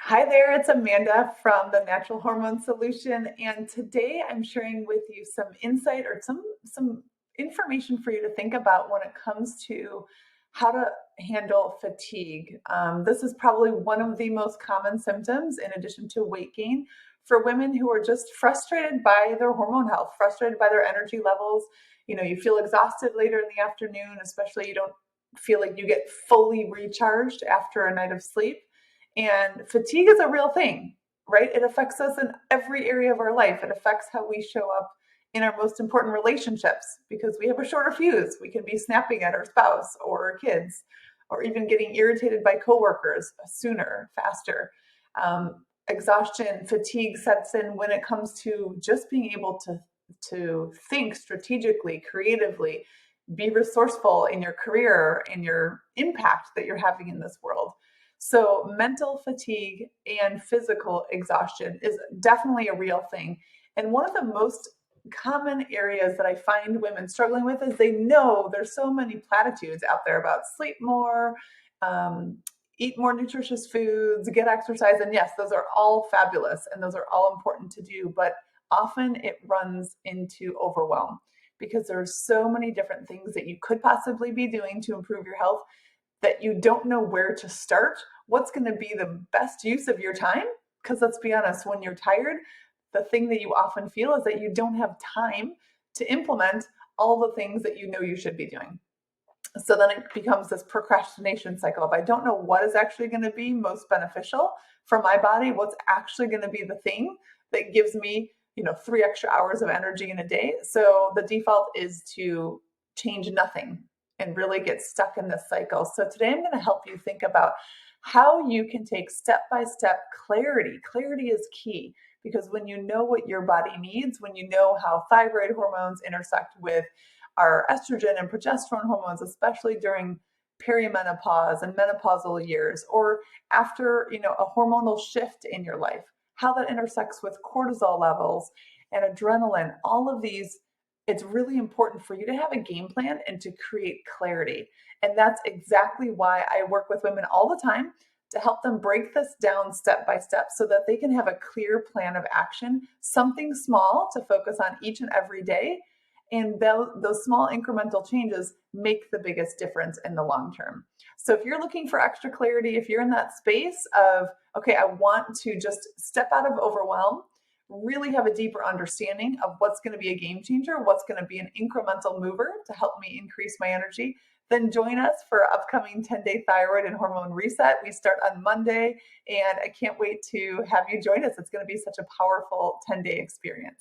Hi there, it's Amanda from the Natural Hormone Solution, and today I'm sharing with you some insight or some information for you to think about when it comes to how to handle fatigue. This is probably one of the most common symptoms, in addition to weight gain, for women who are just frustrated by their hormone health, frustrated by their energy levels. You feel exhausted later in the afternoon, especially you don't feel like you get fully recharged after a night of sleep. And fatigue is a real thing, right? It affects us in every area of our life. It affects how we show up in our most important relationships because we have a shorter fuse. We can be snapping at our spouse or our kids, or even getting irritated by coworkers sooner, faster. Exhaustion, fatigue sets in when it comes to just being able to think strategically, creatively, be resourceful in your career and your impact that you're having in this world. So, mental fatigue and physical exhaustion is definitely a real thing. And one of the most common areas that I find women struggling with is they know there's so many platitudes out there about sleep more, eat more nutritious foods, get exercise. And yes, those are all fabulous and those are all important to do. But often it runs into overwhelm because there's so many different things that you could possibly be doing to improve your health that you don't know where to start, what's going to be the best use of your time. Because let's be honest, when you're tired, the thing that you often feel is that you don't have time to implement all the things that you know you should be doing. So then it becomes this procrastination cycle. If I don't know what is actually going to be most beneficial for my body, what's actually going to be the thing that gives me, 3 extra hours of energy in a day. So the default is to change nothing and really get stuck in this cycle. So today I'm going to help you think about how you can take step-by-step clarity. Clarity is key because when you know what your body needs, when you know how thyroid hormones intersect with our estrogen and progesterone hormones, especially during perimenopause and menopausal years, or after a hormonal shift in your life, how that intersects with cortisol levels and adrenaline, all of these, it's really important for you to have a game plan and to create clarity. And that's exactly why I work with women all the time to help them break this down step by step so that they can have a clear plan of action, something small to focus on each and every day. And those small incremental changes make the biggest difference in the long term. So if you're looking for extra clarity, if you're in that space of, okay, I want to just step out of overwhelm, really have a deeper understanding of what's going to be a game changer, what's going to be an incremental mover to help me increase my energy, then join us for our upcoming 10-day thyroid and hormone reset. We start on Monday, and I can't wait to have you join us. It's going to be such a powerful 10-day experience.